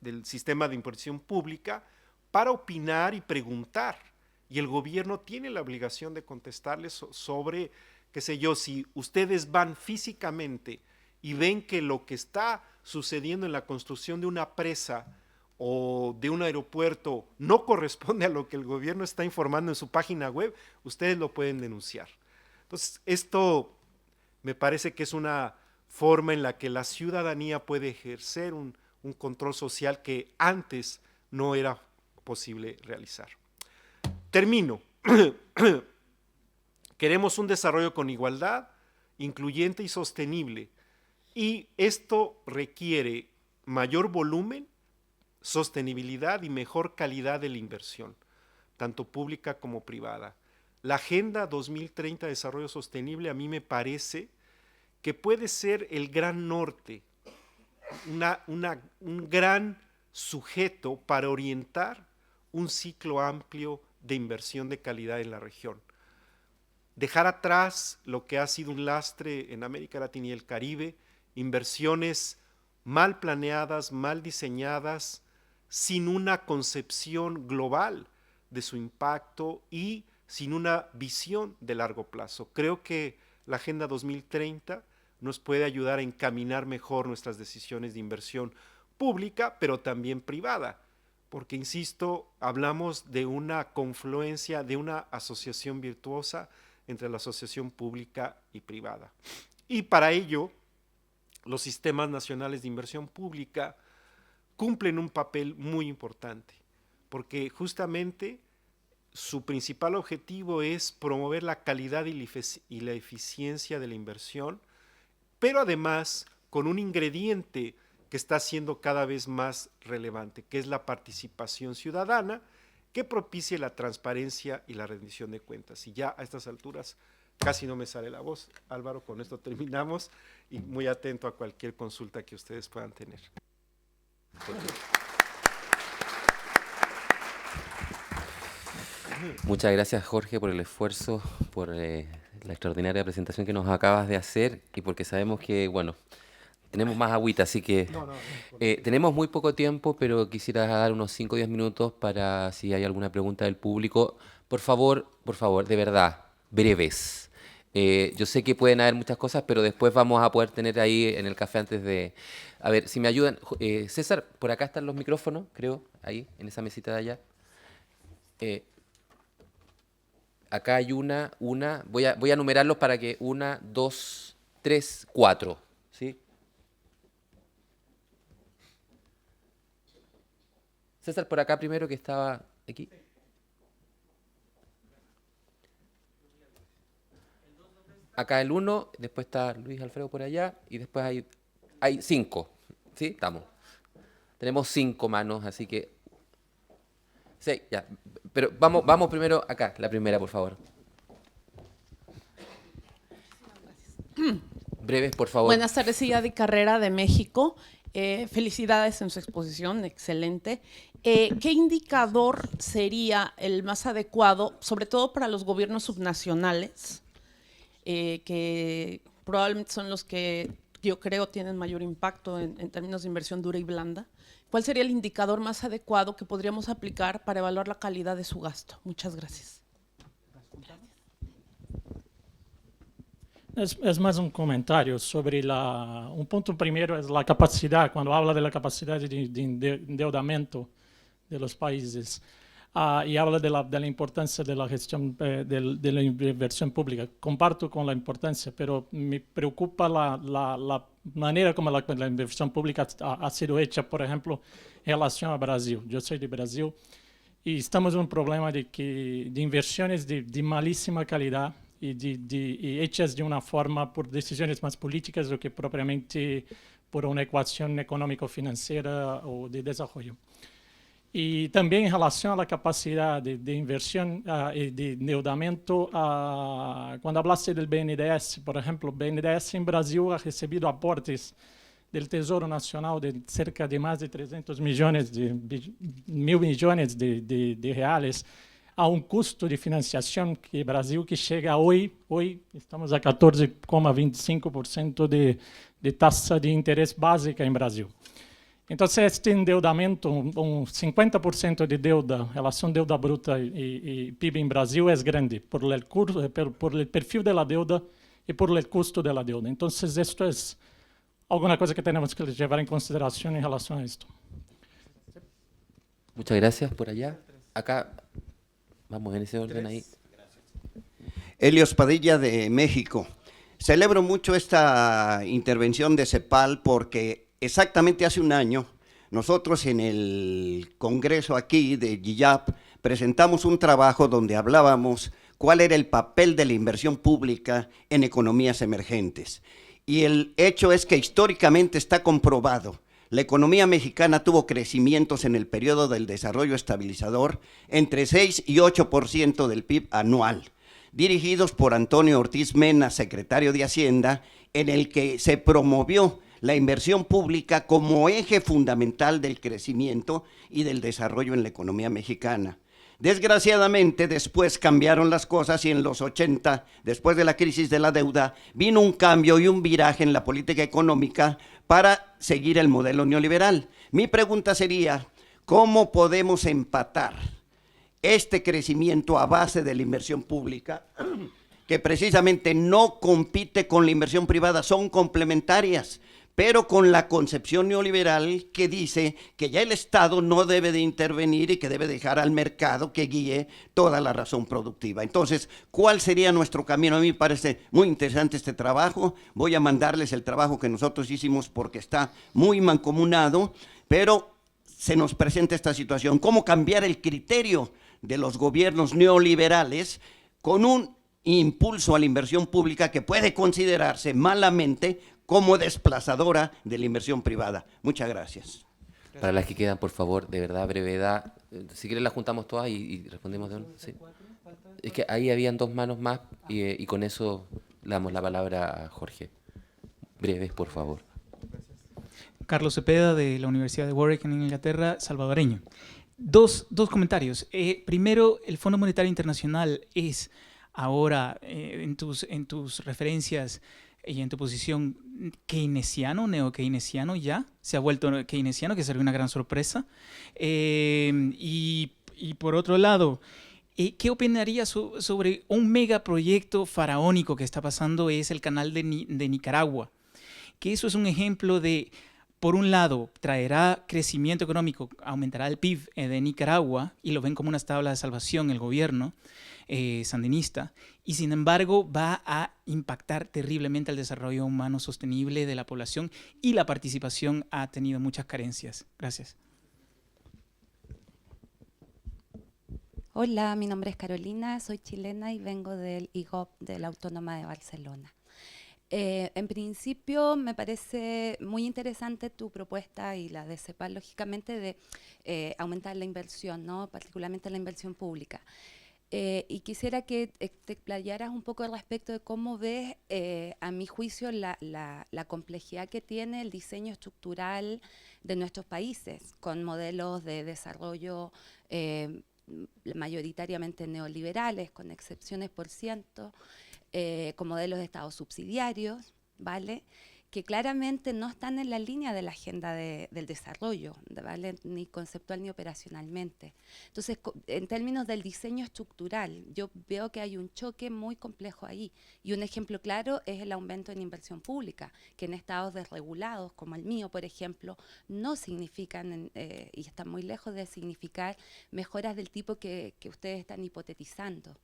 del sistema de inversión pública para opinar y preguntar. Y el gobierno tiene la obligación de contestarles sobre, qué sé yo, si ustedes van físicamente y ven que lo que está sucediendo en la construcción de una presa o de un aeropuerto no corresponde a lo que el gobierno está informando en su página web, ustedes lo pueden denunciar. Entonces, esto me parece que es una forma en la que la ciudadanía puede ejercer un control social que antes no era posible realizar. Termino. Queremos un desarrollo con igualdad, incluyente y sostenible. Y esto requiere mayor volumen, sostenibilidad y mejor calidad de la inversión, tanto pública como privada. La Agenda 2030 de Desarrollo Sostenible a mí me parece que puede ser el gran norte, un gran sujeto para orientar un ciclo amplio de inversión de calidad en la región. Dejar atrás lo que ha sido un lastre en América Latina y el Caribe, inversiones mal planeadas, mal diseñadas, sin una concepción global de su impacto y sin una visión de largo plazo. Creo que la Agenda 2030 nos puede ayudar a encaminar mejor nuestras decisiones de inversión pública, pero también privada, porque, insisto, hablamos de una confluencia, de una asociación virtuosa entre la asociación pública y privada. Y para ello, los sistemas nacionales de inversión pública cumplen un papel muy importante, porque justamente su principal objetivo es promover la calidad y la eficiencia de la inversión, pero además con un ingrediente que está siendo cada vez más relevante, que es la participación ciudadana, que propicie la transparencia y la rendición de cuentas. Y ya a estas alturas Casi no me sale la voz. Álvaro, con esto terminamos y muy atento a cualquier consulta que ustedes puedan tener. Muchas gracias, Jorge, por el esfuerzo, por la extraordinaria presentación que nos acabas de hacer y porque sabemos que, bueno, tenemos más agüita, así que tenemos muy poco tiempo, pero quisiera dar unos 5 o 10 minutos para si hay alguna pregunta del público. Por favor, de verdad, breves. Yo sé que pueden haber muchas cosas, pero después vamos a poder tener ahí en el café antes de... A ver, si me ayudan. César, por acá están los micrófonos, creo, ahí, en esa mesita de allá. Acá hay una, voy a numerarlos para que 1, 2, 3, 4, ¿sí? César, por acá primero que estaba aquí. Acá el 1, después está Luis Alfredo por allá y después hay 5, ¿sí? Estamos. Tenemos 5 manos, así que... Sí, ya. Pero vamos primero acá, la primera, por favor. Breves, por favor. Buenas tardes, Yadi Carrera de México. Felicidades en su exposición, excelente. ¿Qué indicador sería el más adecuado, sobre todo para los gobiernos subnacionales, que probablemente son los que yo creo tienen mayor impacto en términos de inversión dura y blanda? ¿Cuál sería el indicador más adecuado que podríamos aplicar para evaluar la calidad de su gasto? Muchas gracias. Es más un comentario sobre un punto primero es la capacidad, cuando habla de la capacidad de endeudamiento de los países y habla de la importancia de la gestión de la inversión pública. Comparto con la importancia, pero me preocupa la manera como la inversión pública ha sido hecha, por ejemplo, en relación a Brasil. Yo soy de Brasil y estamos en un problema de inversiones de malísima calidad y hechas de una forma por decisiones más políticas do que propiamente por una ecuación económico-financiera o de desarrollo. Y también en relación a la capacidad de inversión y de endeudamiento, cuando hablaste del BNDES, por ejemplo, BNDES en Brasil ha recibido aportes del Tesoro Nacional de cerca de más de 300 millones, mil millones de reales, a un custo de financiación que Brasil que llega hoy estamos a 14,25% de tasa de interés básica en Brasil. Entonces, este endeudamento, un 50% de deuda, relación deuda bruta y PIB en Brasil es grande por el perfil de la deuda y por el costo de la deuda. Entonces, esto es alguna cosa que tenemos que llevar en consideración en relación a esto. Muchas gracias por allá. Acá... Vamos en ese orden ahí. Helios Padilla de México. Celebro mucho esta intervención de CEPAL porque exactamente hace un año nosotros en el congreso aquí de GIAP presentamos un trabajo donde hablábamos cuál era el papel de la inversión pública en economías emergentes. Y el hecho es que históricamente está comprobado. La economía mexicana tuvo crecimientos en el periodo del desarrollo estabilizador entre 6 y 8% del PIB anual, dirigidos por Antonio Ortiz Mena, secretario de Hacienda, en el que se promovió la inversión pública como eje fundamental del crecimiento y del desarrollo en la economía mexicana. Desgraciadamente, después cambiaron las cosas y en los 80, después de la crisis de la deuda, vino un cambio y un viraje en la política económica para seguir el modelo neoliberal. Mi pregunta sería, ¿cómo podemos empatar este crecimiento a base de la inversión pública, que precisamente no compite con la inversión privada, son complementarias, pero con la concepción neoliberal que dice que ya el Estado no debe de intervenir y que debe dejar al mercado que guíe toda la razón productiva? Entonces, ¿cuál sería nuestro camino? A mí me parece muy interesante este trabajo. Voy a mandarles el trabajo que nosotros hicimos porque está muy mancomunado, pero se nos presenta esta situación. ¿Cómo cambiar el criterio de los gobiernos neoliberales con un impulso a la inversión pública que puede considerarse malamente como desplazadora de la inversión privada? Muchas gracias. Para las que quedan, por favor, de verdad, brevedad. Si quieren las juntamos todas y respondemos de uno. Sí. Es que ahí habían dos manos más y con eso le damos la palabra a Jorge. Breves, por favor. Carlos Cepeda, de la Universidad de Warwick en Inglaterra, salvadoreño. Dos comentarios. Primero, el Fondo Monetario Internacional es ahora, en tus referencias y en tu posición, keynesiano, neo-keynesiano ya. Se ha vuelto keynesiano, que sería una gran sorpresa. Y por otro lado, ¿qué opinarías sobre un megaproyecto faraónico que está pasando? Es el canal de Nicaragua. Que eso es un ejemplo de, por un lado, traerá crecimiento económico, aumentará el PIB de Nicaragua, y lo ven como una tabla de salvación el gobierno sandinista, y sin embargo va a impactar terriblemente el desarrollo humano sostenible de la población, y la participación ha tenido muchas carencias. Gracias. Hola, mi nombre es Carolina, soy chilena y vengo del IGOP de la Autónoma de Barcelona. En principio me parece muy interesante tu propuesta y la de CEPAL, lógicamente, de aumentar la inversión, ¿no? Particularmente la inversión pública. Y quisiera que te explayaras un poco al respecto de cómo ves, a mi juicio, la complejidad que tiene el diseño estructural de nuestros países, con modelos de desarrollo mayoritariamente neoliberales, con excepciones por ciento, con modelos de Estado subsidiarios, ¿vale? Que claramente no están en la línea de la agenda del desarrollo, ¿vale? Ni conceptual ni operacionalmente. Entonces, en términos del diseño estructural, yo veo que hay un choque muy complejo ahí. Y un ejemplo claro es el aumento en inversión pública, que en estados desregulados, como el mío, por ejemplo, no significan, y están muy lejos de significar, mejoras del tipo que ustedes están hipotetizando.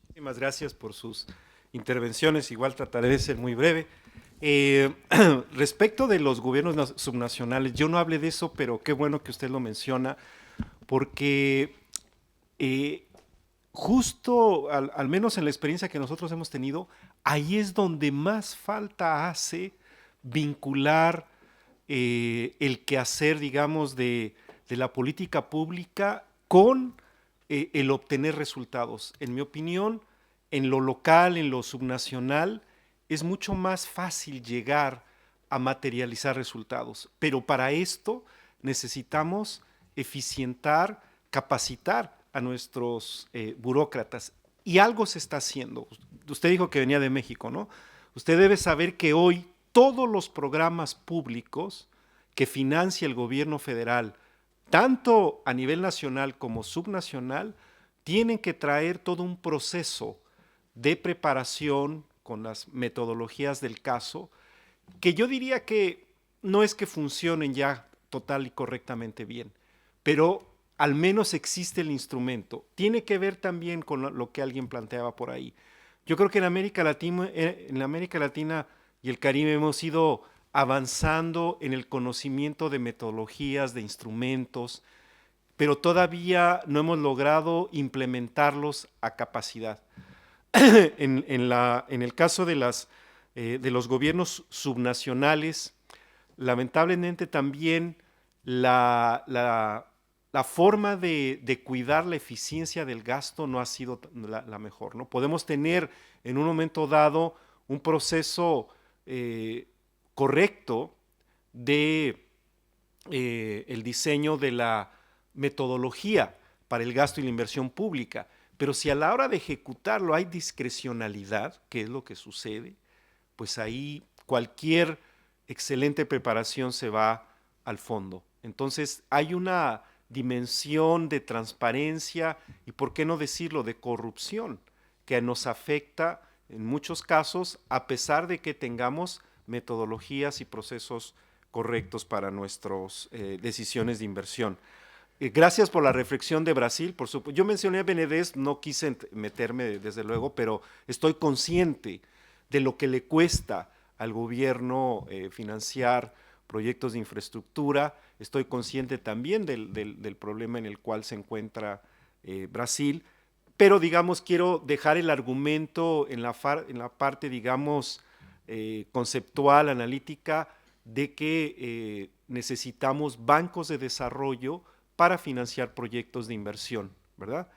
Muchísimas gracias por sus intervenciones. Igual trataré de ser muy breve. Respecto de los gobiernos subnacionales, yo no hablé de eso, pero qué bueno que usted lo menciona, porque justo, al menos en la experiencia que nosotros hemos tenido, ahí es donde más falta hace vincular el quehacer, digamos, de la política pública con el obtener resultados. En mi opinión, en lo local, en lo subnacional, es mucho más fácil llegar a materializar resultados. Pero para esto necesitamos eficientar, capacitar a nuestros burócratas. Y algo se está haciendo. Usted dijo que venía de México, ¿no? Usted debe saber que hoy todos los programas públicos que financia el gobierno federal, tanto a nivel nacional como subnacional, tienen que traer todo un proceso de preparación con las metodologías del caso, que yo diría que no es que funcionen ya total y correctamente bien, pero al menos existe el instrumento. Tiene que ver también con lo que alguien planteaba por ahí. Yo creo que en América Latina y el Caribe hemos ido avanzando en el conocimiento de metodologías, de instrumentos, pero todavía no hemos logrado implementarlos a capacidad. En el caso de los gobiernos subnacionales, lamentablemente también la forma de cuidar la eficiencia del gasto no ha sido la mejor, ¿no? Podemos tener en un momento dado un proceso correcto de el diseño de la metodología para el gasto y la inversión pública, pero si a la hora de ejecutarlo hay discrecionalidad, que es lo que sucede, pues ahí cualquier excelente preparación se va al fondo. Entonces hay una dimensión de transparencia y, por qué no decirlo, de corrupción que nos afecta en muchos casos, a pesar de que tengamos metodologías y procesos correctos para nuestras decisiones de inversión. Gracias por la reflexión de Brasil. Por supuesto, yo mencioné a BNDES, no quise meterme desde luego, pero estoy consciente de lo que le cuesta al gobierno financiar proyectos de infraestructura. Estoy consciente también del problema en el cual se encuentra Brasil, pero digamos quiero dejar el argumento en la parte, digamos, conceptual, analítica, de que necesitamos bancos de desarrollo para financiar proyectos de inversión, ¿verdad?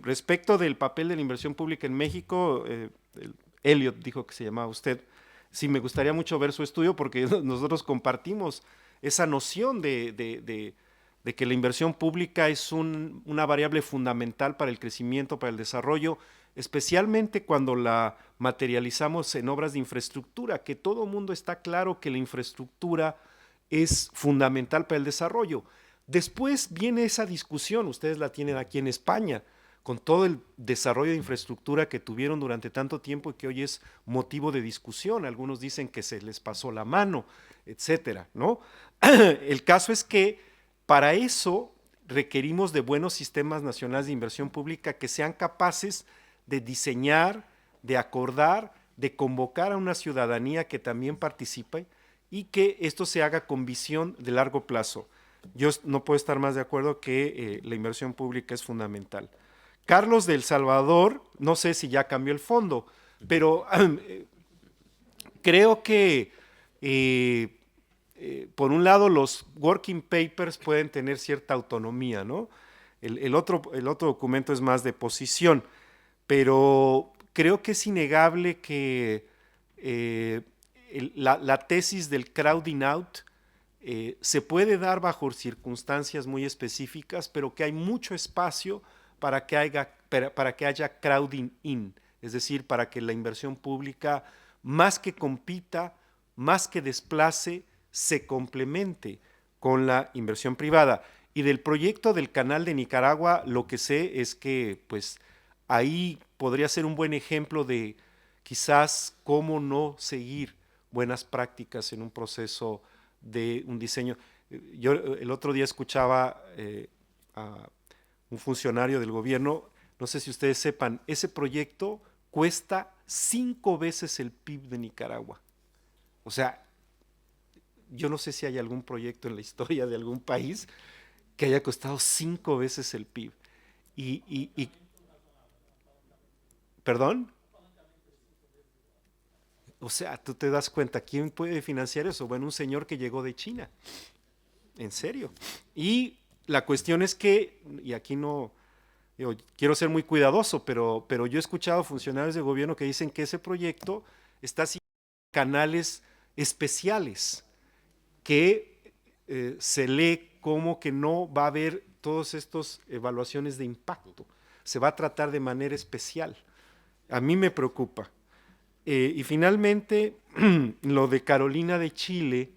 Respecto del papel de la inversión pública en México, Elliot dijo que se llamaba usted. Sí, me gustaría mucho ver su estudio porque nosotros compartimos esa noción de que la inversión pública es una variable fundamental para el crecimiento, para el desarrollo, especialmente cuando la materializamos en obras de infraestructura, que todo mundo está claro que la infraestructura es fundamental para el desarrollo. Después viene esa discusión, ustedes la tienen aquí en España, con todo el desarrollo de infraestructura que tuvieron durante tanto tiempo y que hoy es motivo de discusión. Algunos dicen que se les pasó la mano, etcétera, ¿no? El caso es que para eso requerimos de buenos sistemas nacionales de inversión pública que sean capaces de diseñar, de acordar, de convocar a una ciudadanía que también participe y que esto se haga con visión de largo plazo. Yo no puedo estar más de acuerdo que la inversión pública es fundamental. Carlos de El Salvador, no sé si ya cambió el fondo, pero creo que por un lado los working papers pueden tener cierta autonomía, ¿no? El otro documento es más de posición, pero creo que es innegable que la tesis del crowding out se puede dar bajo circunstancias muy específicas, pero que hay mucho espacio para que haya crowding in, es decir, para que la inversión pública, más que compita, más que desplace, se complemente con la inversión privada. Y del proyecto del Canal de Nicaragua, lo que sé es que pues ahí podría ser un buen ejemplo de quizás cómo no seguir buenas prácticas en un proceso de un diseño. Yo el otro día escuchaba a un funcionario del gobierno, no sé si ustedes sepan, ese proyecto cuesta 5 veces el PIB de Nicaragua. O sea, yo no sé si hay algún proyecto en la historia de algún país que haya costado 5 veces el PIB. ¿Perdón? O sea, tú te das cuenta, ¿quién puede financiar eso? Bueno, un señor que llegó de China. En serio. Y la cuestión es que, y aquí no, quiero ser muy cuidadoso, pero yo he escuchado funcionarios de gobierno que dicen que ese proyecto está siguiendo canales especiales, que se lee como que no va a haber todas estas evaluaciones de impacto. Se va a tratar de manera especial. A mí me preocupa. Y finalmente, lo de Carolina de Chile,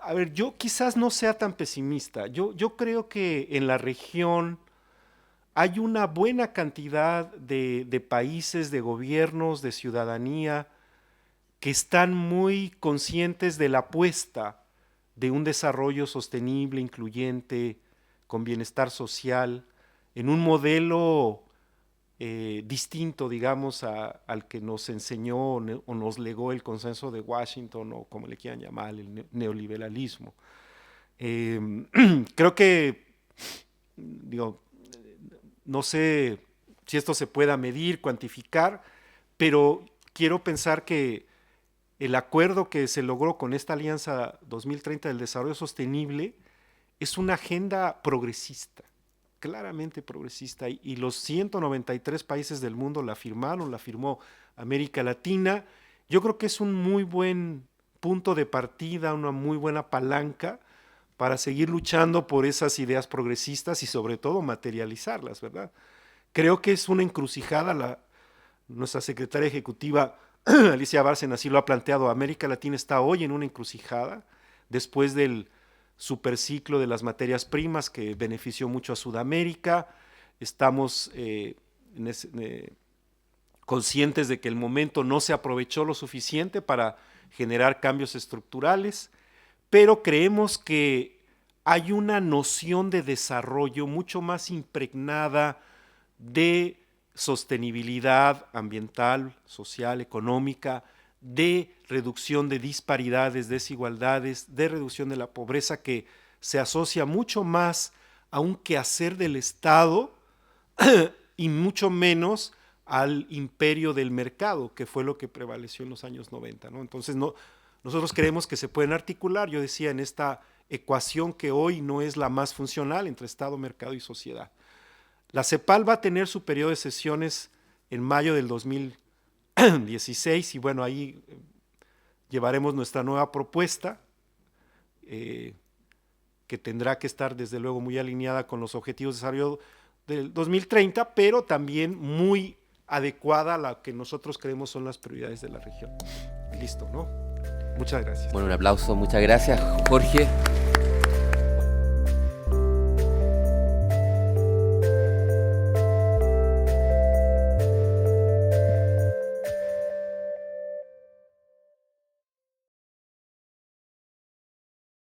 a ver, yo quizás no sea tan pesimista. Yo creo que en la región hay una buena cantidad de países, de gobiernos, de ciudadanía, que están muy conscientes de la apuesta de un desarrollo sostenible, incluyente, con bienestar social, en un modelo distinto, digamos, al que nos enseñó o nos legó el consenso de Washington, o como le quieran llamar, el neoliberalismo. Creo que, digo, no sé si esto se pueda medir, cuantificar, pero quiero pensar que el acuerdo que se logró con esta Alianza 2030 del Desarrollo Sostenible es una agenda progresista, claramente progresista, y los 193 países del mundo la firmaron, la firmó América Latina. Yo creo que es un muy buen punto de partida, una muy buena palanca para seguir luchando por esas ideas progresistas y sobre todo materializarlas, ¿verdad? Creo que es una encrucijada, nuestra secretaria ejecutiva Alicia Bárcena así lo ha planteado. América Latina está hoy en una encrucijada después del superciclo de las materias primas que benefició mucho a Sudamérica. Estamos conscientes de que el momento no se aprovechó lo suficiente para generar cambios estructurales, pero creemos que hay una noción de desarrollo mucho más impregnada de sostenibilidad ambiental, social, económica, de reducción de disparidades, desigualdades, de reducción de la pobreza, que se asocia mucho más a un quehacer del Estado y mucho menos al imperio del mercado, que fue lo que prevaleció en los años 90, ¿no? Entonces, Nosotros creemos que se pueden articular, yo decía, en esta ecuación que hoy no es la más funcional entre Estado, mercado y sociedad. La CEPAL va a tener su periodo de sesiones en mayo del 2016 y bueno, ahí llevaremos nuestra nueva propuesta, que tendrá que estar desde luego muy alineada con los objetivos de desarrollo del 2030, pero también muy adecuada a lo que nosotros creemos son las prioridades de la región. Listo, ¿no? Muchas gracias. Bueno, un aplauso, muchas gracias, Jorge.